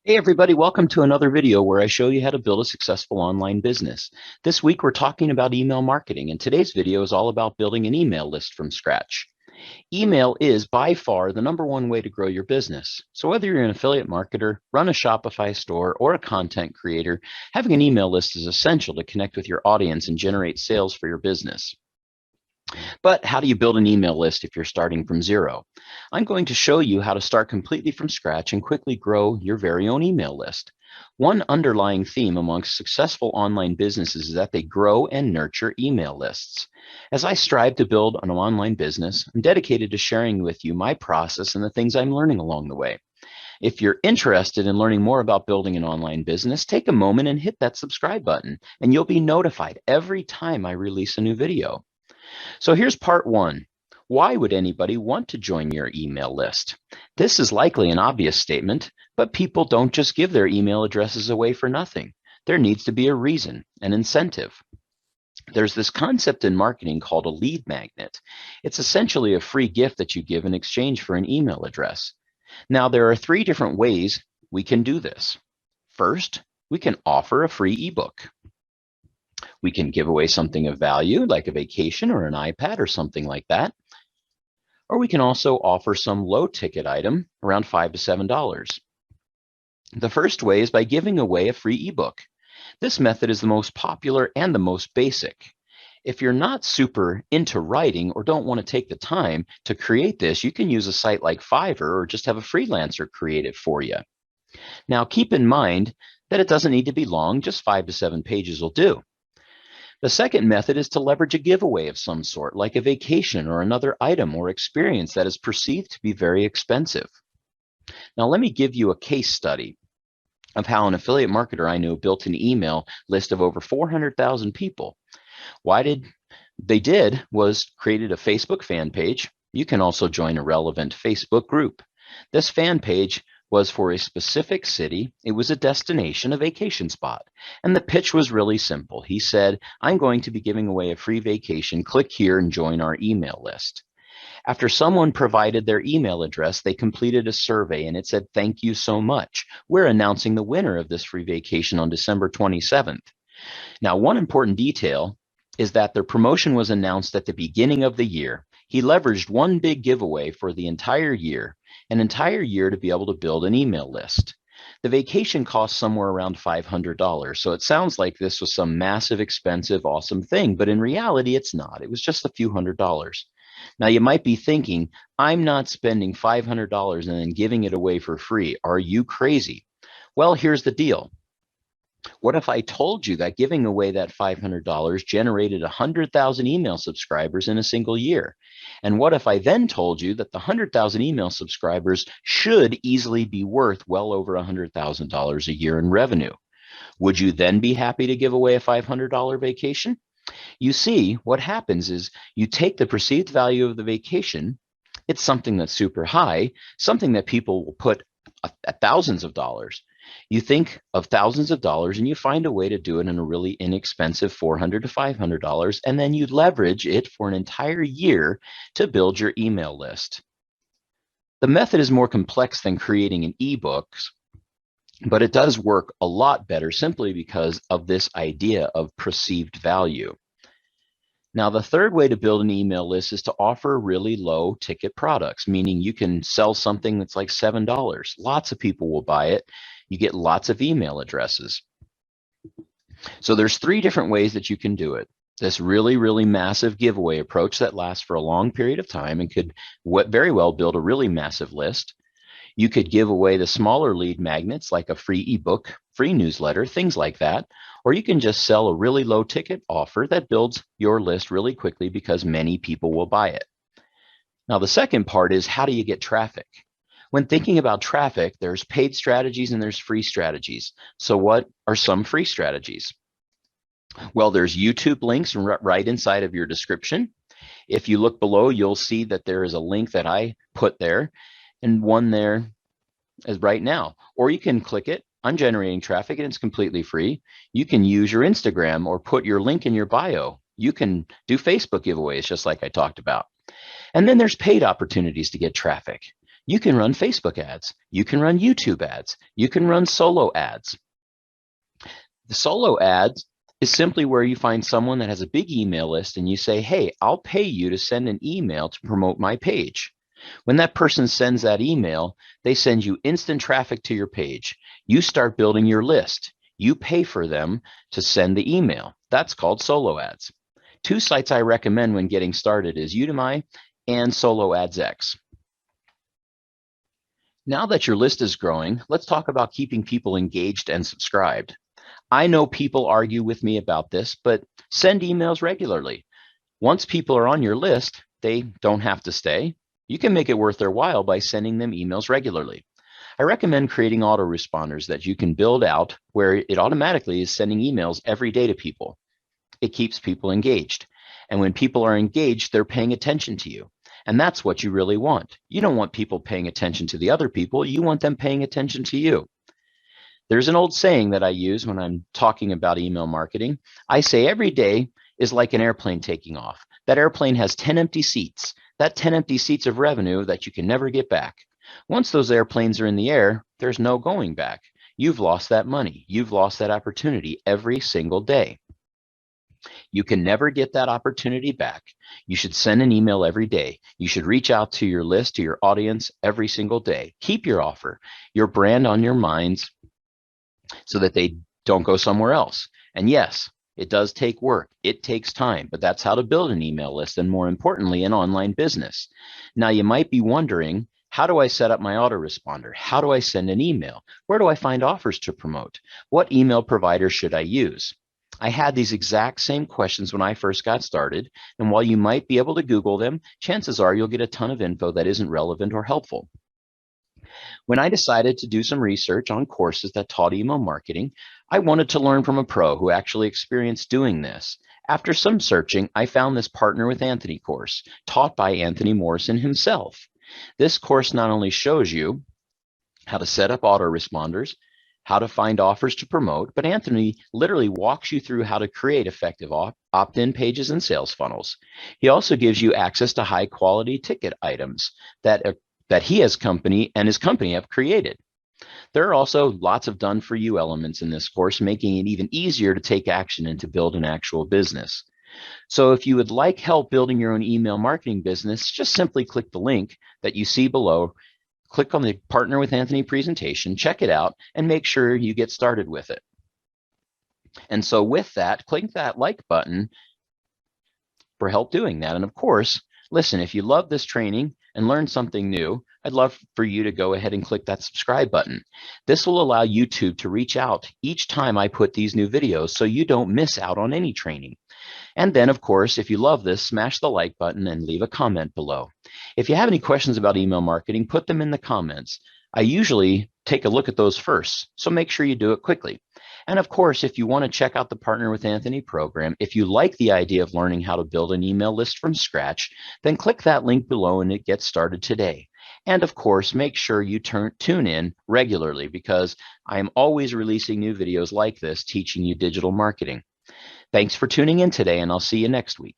Hey everybody, welcome to another video where I show you how to build a successful online business. This week we're talking about email marketing, and today's video is all about building an email list from scratch. Email is by far the #1 way to grow your business. So whether you're an affiliate marketer, run a Shopify store, or a content creator, having an email list is essential to connect with your audience and generate sales for your business. But how do you build an email list if you're starting from zero? I'm going to show you how to start completely from scratch and quickly grow your very own email list. One underlying theme amongst successful online businesses is that they grow and nurture email lists. As I strive to build an online business, I'm dedicated to sharing with you my process and the things I'm learning along the way. If you're interested in learning more about building an online business, take a moment and hit that subscribe button, and you'll be notified every time I release a new video. So here's part one. Why would anybody want to join your email list? This is likely an obvious statement, but people don't just give their email addresses away for nothing. There needs to be a reason, an incentive. There's this concept in marketing called a lead magnet. It's essentially a free gift that you give in exchange for an email address. Now, there are 3 different ways we can do this. First, we can offer a free ebook. We can give away something of value, like a vacation or an iPad or something like that. Or we can also offer some low ticket item around $5 to $7. The first way is by giving away a free ebook. This method is the most popular and the most basic. If you're not super into writing or don't want to take the time to create this, you can use a site like Fiverr or just have a freelancer create it for you. Now, keep in mind that it doesn't need to be long, just 5 to 7 pages will do. The second method is to leverage a giveaway of some sort, like a vacation or another item or experience that is perceived to be very expensive. Now, let me give you a case study of how an affiliate marketer I know built an email list of over 400,000 people. They did was created a Facebook fan page. You can also join a relevant Facebook group. This fan page was for a specific city. It was a destination, a vacation spot. And the pitch was really simple. He said, I'm going to be giving away a free vacation. Click here and join our email list. After someone provided their email address, they completed a survey and it said, thank you so much. We're announcing the winner of this free vacation on December 27th. Now, one important detail is that their promotion was announced at the beginning of the year. He leveraged one big giveaway for the entire year, an entire year to be able to build an email list. The vacation cost somewhere around $500, so it sounds like this was some massive, expensive, awesome thing, but in reality, it's not. It was just a few $100s. Now, you might be thinking, I'm not spending $500 and then giving it away for free. Are you crazy? Well, here's the deal. What if I told you that giving away that $500 generated 100,000 email subscribers in a single year? And what if I then told you that the 100,000 email subscribers should easily be worth well over $100,000 a year in revenue? Would you then be happy to give away a $500 vacation? You see, what happens is you take the perceived value of the vacation. It's something that's super high, something that people will put at thousands of dollars. You think of thousands of dollars and you find a way to do it in a really inexpensive $400 to $500, and then you leverage it for an entire year to build your email list. The method is more complex than creating an ebook, but it does work a lot better simply because of this idea of perceived value. Now, the third way to build an email list is to offer really low ticket products, meaning you can sell something that's like $7. Lots of people will buy it. You get lots of email addresses. So there's 3 different ways that you can do it. This really, really massive giveaway approach that lasts for a long period of time and could very well build a really massive list. You could give away the smaller lead magnets like a free ebook, free newsletter, things like that. Or you can just sell a really low ticket offer that builds your list really quickly because many people will buy it. Now, the second part is, how do you get traffic? When thinking about traffic, there's paid strategies and there's free strategies. So what are some free strategies? Well, there's YouTube links right inside of your description. If you look below, you'll see that there is a link that I put there and one there is right now. Or you can click it on generating traffic and it's completely free. You can use your Instagram or put your link in your bio. You can do Facebook giveaways just like I talked about. And then there's paid opportunities to get traffic. You can run Facebook ads. You can run YouTube ads. You can run solo ads. The solo ads is simply where you find someone that has a big email list and you say, hey, I'll pay you to send an email to promote my page. When that person sends that email, they send you instant traffic to your page. You start building your list. You pay for them to send the email. That's called solo ads. Two sites I recommend when getting started is Udemy and Solo Ads X. Now that your list is growing, let's talk about keeping people engaged and subscribed. I know people argue with me about this, but send emails regularly. Once people are on your list, they don't have to stay. You can make it worth their while by sending them emails regularly. I recommend creating autoresponders that you can build out where it automatically is sending emails every day to people. It keeps people engaged. And when people are engaged, they're paying attention to you. And that's what you really want. You don't want people paying attention to the other people. You want them paying attention to you. There's an old saying that I use when I'm talking about email marketing. I say every day is like an airplane taking off. That airplane has 10 empty seats. That 10 empty seats of revenue that you can never get back. Once those airplanes are in the air, there's no going back. You've lost that money. You've lost that opportunity every single day. You can never get that opportunity back. You should send an email every day. You should reach out to your list, to your audience every single day. Keep your offer, your brand on your minds so that they don't go somewhere else. And yes, it does take work. It takes time, but that's how to build an email list and more importantly, an online business. Now you might be wondering, how do I set up my autoresponder? How do I send an email? Where do I find offers to promote? What email provider should I use? I had these exact same questions when I first got started, and while you might be able to Google them, chances are you'll get a ton of info that isn't relevant or helpful. When I decided to do some research on courses that taught email marketing, I wanted to learn from a pro who actually experienced doing this. After some searching, I found this Partner with Anthony course, taught by Anthony Morrison himself. This course not only shows you how to set up autoresponders, how to find offers to promote, but Anthony literally walks you through how to create effective opt-in pages and sales funnels. He also gives you access to high quality ticket items that he has company and his company have created. There are also lots of done for you elements in this course, making it even easier to take action and to build an actual business. So if you would like help building your own email marketing business, just simply click the link that you see below. Click on the Partner with Anthony presentation, check it out, and make sure you get started with it. And so with that, click that like button for help doing that. And of course, listen, if you love this training and learn something new, I'd love for you to go ahead and click that subscribe button. This will allow YouTube to reach out each time I put these new videos so you don't miss out on any training. And then, of course, if you love this, smash the like button and leave a comment below. If you have any questions about email marketing, put them in the comments. I usually take a look at those first, so make sure you do it quickly. And of course, if you want to check out the Partner with Anthony program, if you like the idea of learning how to build an email list from scratch, then click that link below and it gets started today. And of course, make sure you tune in regularly because I am always releasing new videos like this teaching you digital marketing. Thanks for tuning in today, and I'll see you next week.